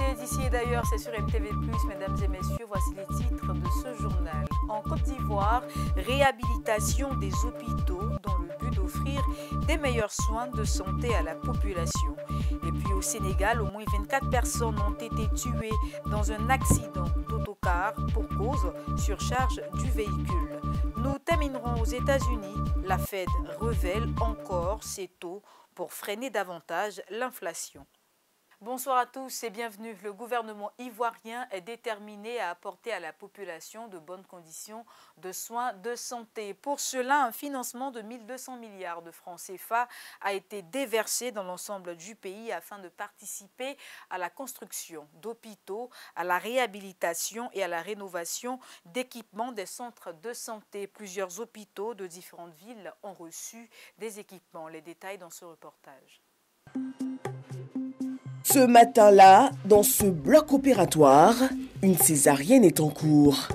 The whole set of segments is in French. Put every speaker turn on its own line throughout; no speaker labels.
l'actualité d'ici et d'ailleurs, c'est sur MTV+. Mesdames et messieurs, voici les titres de ce journal. En Côte d'Ivoire, réhabilitation des hôpitaux dans le but d'offrir des meilleurs soins de santé à la population. Et puis au Sénégal, au moins 24 personnes ont été tuées dans un accident d'autocar pour cause surcharge du véhicule. Nous terminerons aux États-Unis. La Fed révèle encore ses taux pour freiner davantage l'inflation. Bonsoir à tous et bienvenue. Le gouvernement ivoirien est déterminé à apporter à la population de bonnes conditions de soins de santé. Pour cela, un financement de 1200 milliards de francs CFA a été déversé dans l'ensemble du pays afin de participer à la construction d'hôpitaux, à la réhabilitation et à la rénovation d'équipements des centres de santé. Plusieurs hôpitaux de différentes villes ont reçu des équipements. Les détails dans ce reportage.
Ce matin-là, dans ce bloc opératoire, une césarienne est en cours.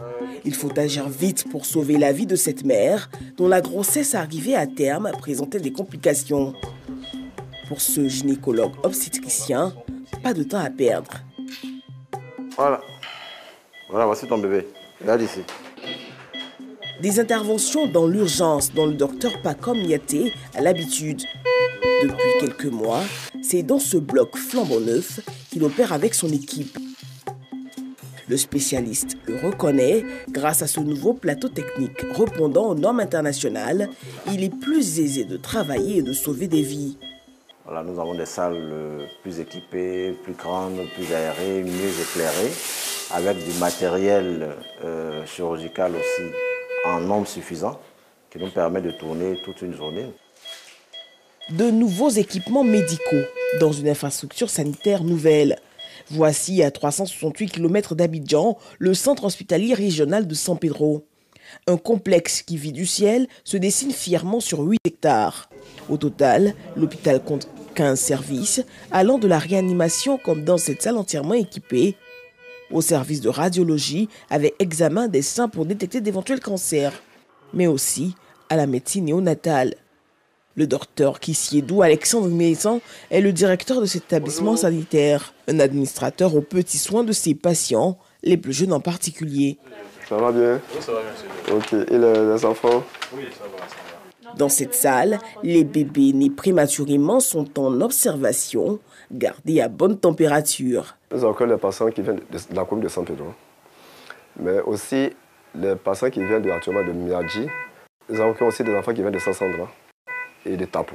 Il faut agir vite pour sauver la vie de cette mère dont la grossesse arrivée à terme présentait des complications. Pour ce gynécologue obstétricien, pas de temps à perdre.
Voilà, voici ton bébé. Regarde ici.
Des interventions dans l'urgence dont le docteur Pacom Niaté a l'habitude. Depuis quelques mois, c'est dans ce bloc flambant neuf qu'il opère avec son équipe. Le spécialiste le reconnaît, grâce à ce nouveau plateau technique répondant aux normes internationales, il est plus aisé de travailler et de sauver des vies.
Voilà, nous avons des salles plus équipées, plus grandes, plus aérées, mieux éclairées, avec du matériel chirurgical aussi en nombre suffisant, qui nous permet de tourner toute une journée.
De nouveaux équipements médicaux dans une infrastructure sanitaire nouvelle. Voici à 368 km d'Abidjan, le centre hospitalier régional de San Pedro. Un complexe qui vit du ciel se dessine fièrement sur 8 hectares. Au total, l'hôpital compte 15 services, allant de la réanimation comme dans cette salle entièrement équipée, au service de radiologie avec examen des seins pour détecter d'éventuels cancers, mais aussi à la médecine néonatale. Le docteur Kissiedou Alexandre Maison est le directeur de cet établissement sanitaire, un administrateur aux petits soins de ses patients, les plus jeunes en particulier.
Ça va bien?
Oui, ça va bien, monsieur.
Ok, et les enfants?
Oui, ça va.
Dans cette salle, les bébés nés prématurément sont en observation, gardés à bonne température.
Nous avons encore les patients qui viennent de la commune de San Pedro, mais aussi les patients qui viennent actuellement de Miadji. Nous avons aussi des enfants qui viennent de Saint-Sandra et de Tapo.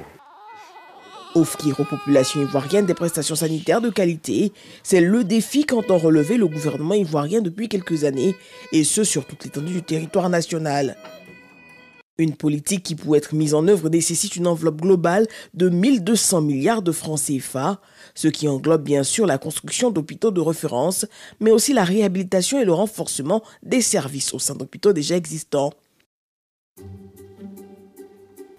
Offrir aux populations ivoiriennes des prestations sanitaires de qualité, c'est le défi qu'entend relever le gouvernement ivoirien depuis quelques années, et ce sur toute l'étendue du territoire national. Une politique qui, pour être mise en œuvre, nécessite une enveloppe globale de 1200 milliards de francs CFA, ce qui englobe bien sûr la construction d'hôpitaux de référence, mais aussi la réhabilitation et le renforcement des services au sein d'hôpitaux déjà existants.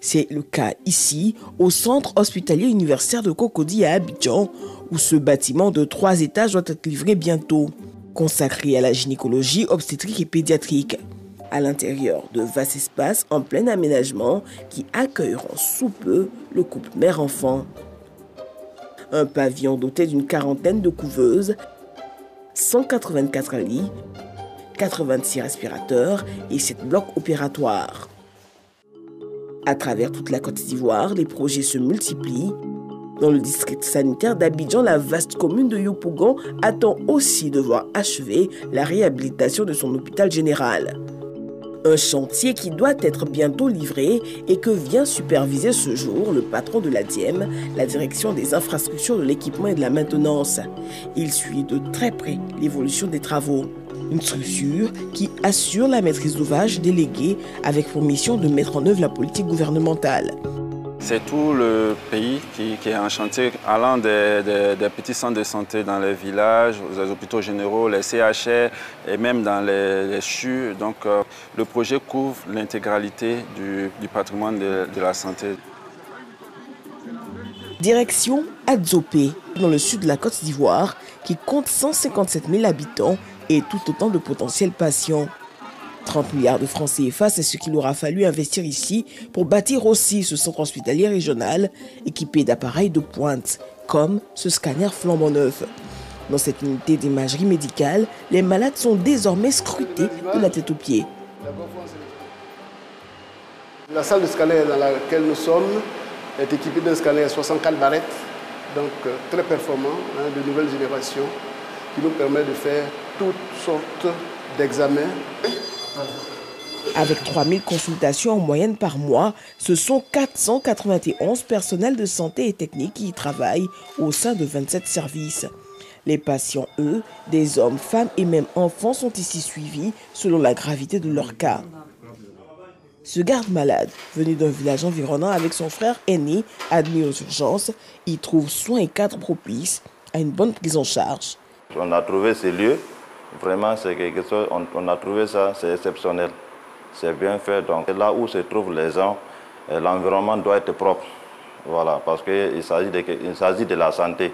C'est le cas ici, au centre hospitalier universitaire de Cocody à Abidjan, où ce bâtiment de 3 étages doit être livré bientôt, consacré à la gynécologie obstétrique et pédiatrique. À l'intérieur de vastes espaces en plein aménagement qui accueilleront sous peu le couple mère-enfant. Un pavillon doté d'une quarantaine de couveuses, 184 lits, 86 respirateurs et 7 blocs opératoires. À travers toute la Côte d'Ivoire, les projets se multiplient. Dans le district sanitaire d'Abidjan, la vaste commune de Yopougon attend aussi de voir achever la réhabilitation de son hôpital général. Un chantier qui doit être bientôt livré et que vient superviser ce jour le patron de la DIEM, la direction des infrastructures de l'équipement et de la maintenance. Il suit de très près l'évolution des travaux. Une structure qui assure la maîtrise d'ouvrage déléguée avec pour mission de mettre en œuvre la politique gouvernementale.
C'est tout le pays qui est en chantier, allant des petits centres de santé dans les villages, les hôpitaux généraux, les CHR et même dans les CHU. Donc le projet couvre l'intégralité du patrimoine de la santé.
Direction Adzopé, dans le sud de la Côte d'Ivoire, qui compte 157 000 habitants et tout autant de potentiels patients. 30 milliards de francs CFA, c'est ce qu'il aura fallu investir ici pour bâtir aussi ce centre hospitalier régional équipé d'appareils de pointe, comme ce scanner flambant neuf. Dans cette unité d'imagerie médicale, les malades sont désormais scrutés de la tête aux pieds.
La salle de scanner dans laquelle nous sommes est équipée d'un scanner 64 barrettes, donc très performant, de nouvelle génération, qui nous permet de faire toutes sortes d'examens.
Avec 3000 consultations en moyenne par mois, ce sont 491 personnels de santé et techniques qui y travaillent au sein de 27 services. Les patients, eux, des hommes, femmes et même enfants sont ici suivis selon la gravité de leur cas. Ce garde-malade, venu d'un village environnant avec son frère aîné, admis aux urgences, y trouve soins et cadre propices à une bonne prise en charge.
On a trouvé ces lieux, vraiment c'est quelque chose, on a trouvé ça, c'est exceptionnel. C'est bien fait, donc là où se trouvent les gens, l'environnement doit être propre. Voilà, parce qu'il s'agit de la santé.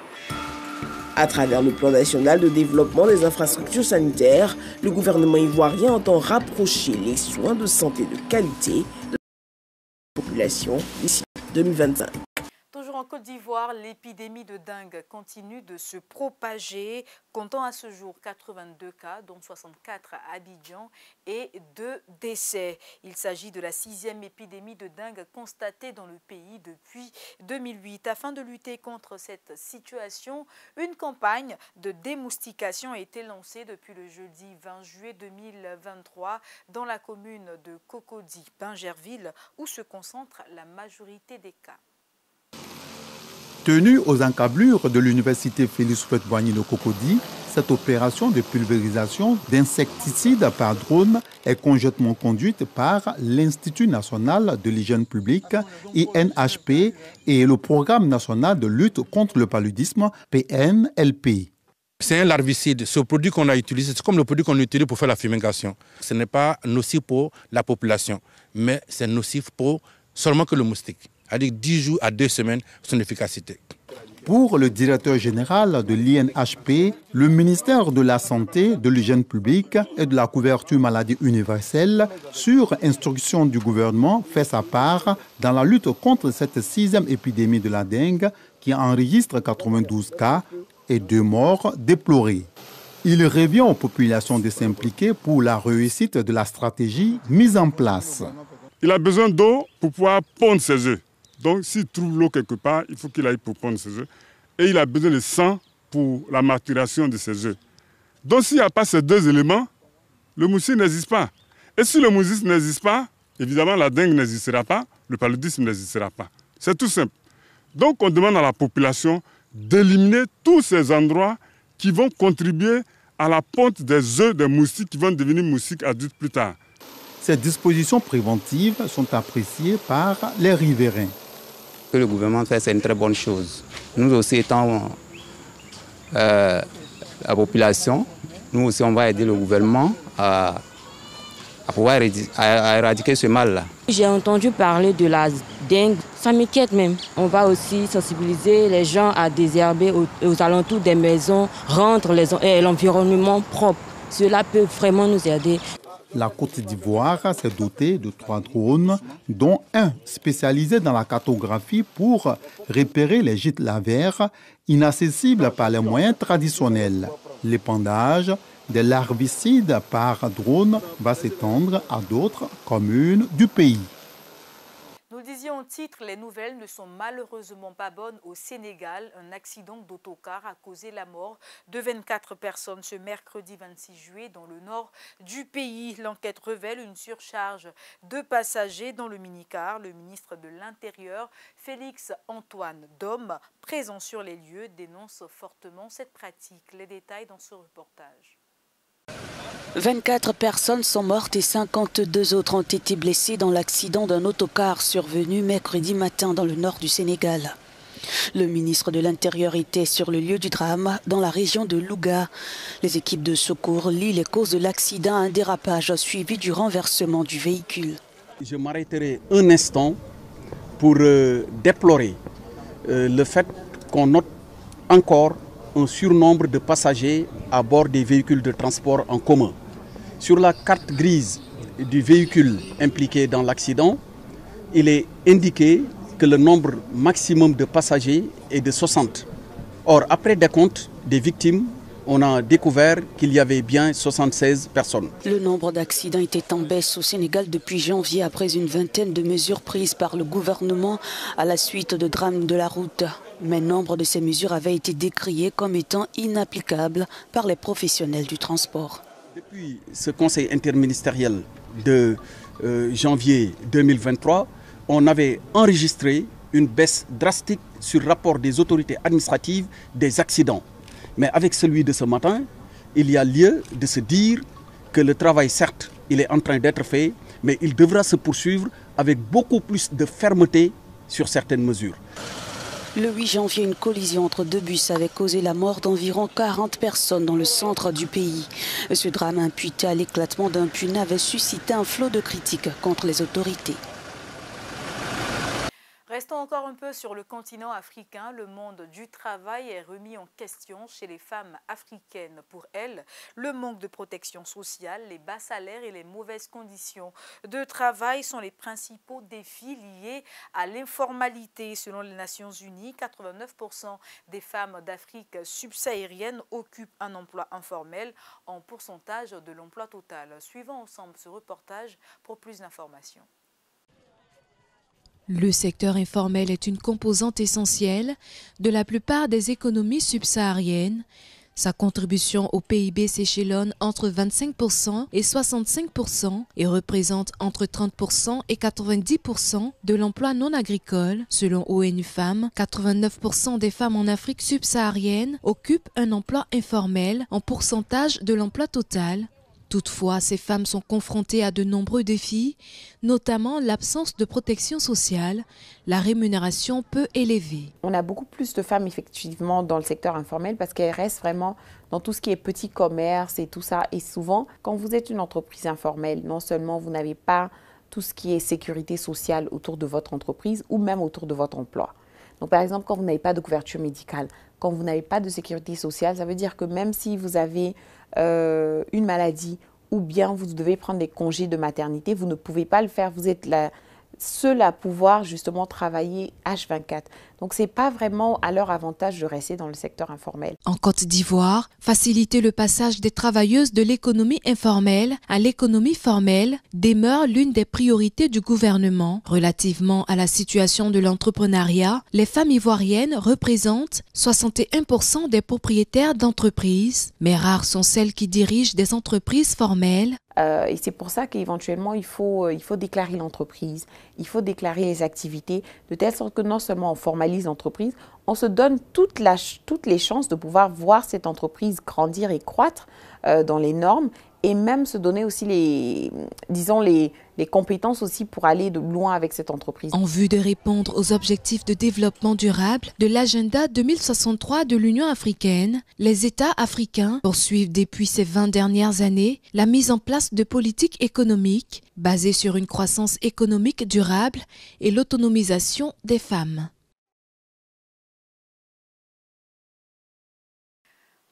À travers le plan national de développement des infrastructures sanitaires, le gouvernement ivoirien entend rapprocher les soins de santé de qualité de la population d'ici 2025.
Toujours en Côte d'Ivoire, l'épidémie de dengue continue de se propager, comptant à ce jour 82 cas, dont 64 à Abidjan et 2 décès. Il s'agit de la 6e épidémie de dengue constatée dans le pays depuis 2008. Afin de lutter contre cette situation, une campagne de démoustication a été lancée depuis le jeudi 20 juillet 2023 dans la commune de Cocody, Bingerville, où se concentre la majorité des cas.
Tenue aux encablures de l'université Félix Houphouët-Boigny de Cocody, cette opération de pulvérisation d'insecticides par drone est conjointement conduite par l'Institut national de l'hygiène publique, INHP, et le Programme national de lutte contre le paludisme, PNLP.
C'est un larvicide. Ce produit qu'on a utilisé, c'est comme le produit qu'on utilise pour faire la fumigation. Ce n'est pas nocif pour la population, mais c'est nocif pour seulement que le moustique. C'est-à-dire 10 jours à 2 semaines, son efficacité.
Pour le directeur général de l'INHP, le ministère de la Santé, de l'Hygiène publique et de la couverture maladie universelle, sur instruction du gouvernement, fait sa part dans la lutte contre cette 6e épidémie de la dengue qui enregistre 92 cas et 2 morts déplorés. Il revient aux populations de s'impliquer pour la réussite de la stratégie mise en place.
Il a besoin d'eau pour pouvoir pondre ses œufs. Donc, s'il trouve l'eau quelque part, il faut qu'il aille pour pondre ses œufs. Et il a besoin de sang pour la maturation de ses œufs. Donc, s'il n'y a pas ces 2 éléments, le moustique n'existe pas. Et si le moustique n'existe pas, évidemment, la dengue n'existera pas, le paludisme n'existera pas. C'est tout simple. Donc, on demande à la population d'éliminer tous ces endroits qui vont contribuer à la ponte des œufs des moustiques qui vont devenir moustiques adultes plus tard.
Ces dispositions préventives sont appréciées par les riverains.
Ce que le gouvernement fait, c'est une très bonne chose. Nous aussi, étant la population, nous aussi, on va aider le gouvernement à pouvoir éradiquer ce mal-là.
J'ai entendu parler de la dengue, ça m'inquiète même. On va aussi sensibiliser les gens à désherber aux alentours des maisons, rendre l'environnement propre. Cela peut vraiment nous aider.
La Côte d'Ivoire s'est dotée de 3 drones, dont un spécialisé dans la cartographie pour repérer les gîtes lavaires inaccessibles par les moyens traditionnels. L'épandage des larvicides par drone va s'étendre à d'autres communes du pays.
Nous le disions au titre, les nouvelles ne sont malheureusement pas bonnes au Sénégal. Un accident d'autocar a causé la mort de 24 personnes ce mercredi 26 juillet dans le nord du pays. L'enquête révèle une surcharge de passagers dans le minicar. Le ministre de l'Intérieur, Félix Antoine Diome, présent sur les lieux, dénonce fortement cette pratique. Les détails dans ce reportage.
24 personnes sont mortes et 52 autres ont été blessées dans l'accident d'un autocar survenu mercredi matin dans le nord du Sénégal. Le ministre de l'Intérieur était sur le lieu du drame dans la région de Louga. Les équipes de secours lient les causes de l'accident à un dérapage suivi du renversement du véhicule.
Je m'arrêterai un instant pour déplorer le fait qu'on note encore un surnombre de passagers à bord des véhicules de transport en commun. Sur la carte grise du véhicule impliqué dans l'accident, il est indiqué que le nombre maximum de passagers est de 60. Or, après décompte des victimes, on a découvert qu'il y avait bien 76 personnes.
Le nombre d'accidents était en baisse au Sénégal depuis janvier après une vingtaine de mesures prises par le gouvernement à la suite de drames de la route. Mais nombre de ces mesures avaient été décriées comme étant inapplicables par les professionnels du transport.
Depuis ce conseil interministériel de janvier 2023, on avait enregistré une baisse drastique sur le rapport des autorités administratives des accidents. Mais avec celui de ce matin, il y a lieu de se dire que le travail, certes, il est en train d'être fait, mais il devra se poursuivre avec beaucoup plus de fermeté sur certaines mesures.
Le 8 janvier, une collision entre deux bus avait causé la mort d'environ 40 personnes dans le centre du pays. Ce drame imputé à l'éclatement d'un pneu avait suscité un flot de critiques contre les autorités.
Restons encore un peu sur le continent africain. Le monde du travail est remis en question chez les femmes africaines. Pour elles, le manque de protection sociale, les bas salaires et les mauvaises conditions de travail sont les principaux défis liés à l'informalité. Selon les Nations Unies, 89% des femmes d'Afrique subsaharienne occupent un emploi informel en pourcentage de l'emploi total. Suivons ensemble ce reportage pour plus d'informations.
Le secteur informel est une composante essentielle de la plupart des économies subsahariennes. Sa contribution au PIB s'échelonne entre 25% et 65% et représente entre 30% et 90% de l'emploi non agricole. Selon ONU Femmes, 89% des femmes en Afrique subsaharienne occupent un emploi informel en pourcentage de l'emploi total. Toutefois, ces femmes sont confrontées à de nombreux défis, notamment l'absence de protection sociale, la rémunération peu élevée.
On a beaucoup plus de femmes effectivement dans le secteur informel parce qu'elles restent vraiment dans tout ce qui est petit commerce et tout ça. Et souvent, quand vous êtes une entreprise informelle, non seulement vous n'avez pas tout ce qui est sécurité sociale autour de votre entreprise ou même autour de votre emploi. Donc par exemple, quand vous n'avez pas de couverture médicale, quand vous n'avez pas de sécurité sociale, ça veut dire que même si vous avez une maladie ou bien vous devez prendre des congés de maternité, vous ne pouvez pas le faire. Vous êtes seul à pouvoir justement travailler H24. Donc, ce n'est pas vraiment à leur avantage de rester dans le secteur informel.
En Côte d'Ivoire, faciliter le passage des travailleuses de l'économie informelle à l'économie formelle demeure l'une des priorités du gouvernement. Relativement à la situation de l'entrepreneuriat, les femmes ivoiriennes représentent 61% des propriétaires d'entreprises, mais rares sont celles qui dirigent des entreprises formelles.
Et c'est pour ça qu'éventuellement, il faut déclarer l'entreprise, il faut déclarer les activités, de telle sorte que non seulement on formalise l'entreprise, on se donne toutes les chances de pouvoir voir cette entreprise grandir et croître dans les normes et même se donner aussi les compétences aussi pour aller de loin avec cette entreprise.
En vue de répondre aux objectifs de développement durable de l'agenda 2063 de l'Union africaine, les États africains poursuivent depuis ces 20 dernières années la mise en place de politiques économiques basées sur une croissance économique durable et l'autonomisation des femmes.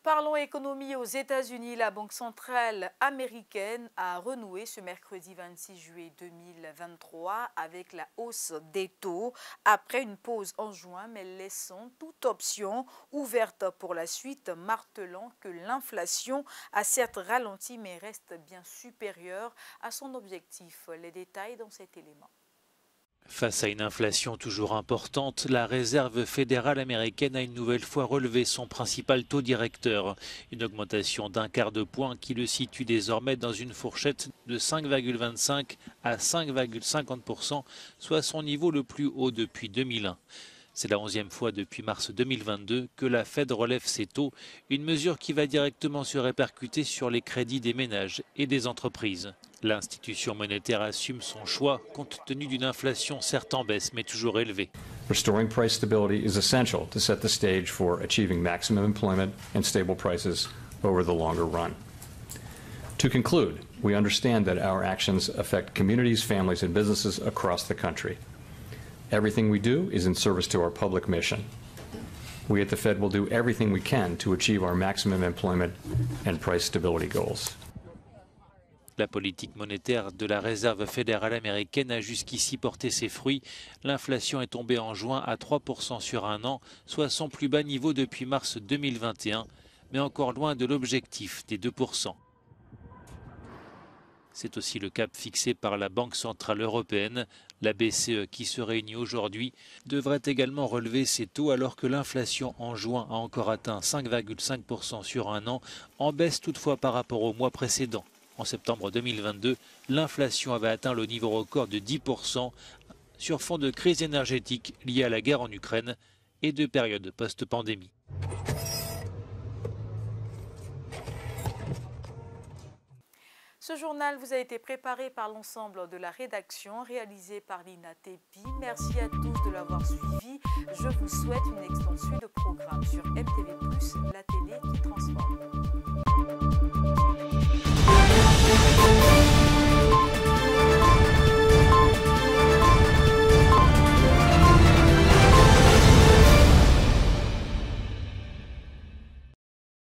Parlons économie aux États-Unis. La Banque centrale américaine a renoué ce mercredi 26 juillet 2023 avec la hausse des taux après une pause en juin, mais laissant toute option ouverte pour la suite, martelant que l'inflation a certes ralenti mais reste bien supérieure à son objectif. Les détails dans cet élément.
Face à une inflation toujours importante, la Réserve fédérale américaine a une nouvelle fois relevé son principal taux directeur, une augmentation d'un quart de point qui le situe désormais dans une fourchette de 5,25 à 5,50%, soit son niveau le plus haut depuis 2001. C'est la 11e fois depuis mars 2022 que la Fed relève ses taux, une mesure qui va directement se répercuter sur les crédits des ménages et des entreprises. L'institution monétaire assume son choix compte tenu d'une inflation certes en baisse mais toujours élevée.
Restoring price stability is essential to set the stage for achieving maximum employment and stable prices over the longer run. To conclude, we understand that our actions affect communities, families, and businesses across the country. Everything we do is in service to our public mission. We at the Fed will do everything we can to achieve our maximum employment and price stability goals.
La politique monétaire de la Réserve fédérale américaine a jusqu'ici porté ses fruits. L'inflation est tombée en juin à 3% sur un an, soit son plus bas niveau depuis mars 2021. mais encore loin de l'objectif des 2%. C'est aussi le cap fixé par la Banque centrale européenne. La BCE, qui se réunit aujourd'hui, devrait également relever ses taux alors que l'inflation en juin a encore atteint 5,5% sur un an, en baisse toutefois par rapport au mois précédent. En septembre 2022, l'inflation avait atteint le niveau record de 10% sur fond de crise énergétique liée à la guerre en Ukraine et de période post-pandémie.
Ce journal vous a été préparé par l'ensemble de la rédaction, réalisé par Lina Tepi. Merci à tous de l'avoir suivi. Je vous souhaite une excellente suite de programmes sur MTV+, la télé qui transforme.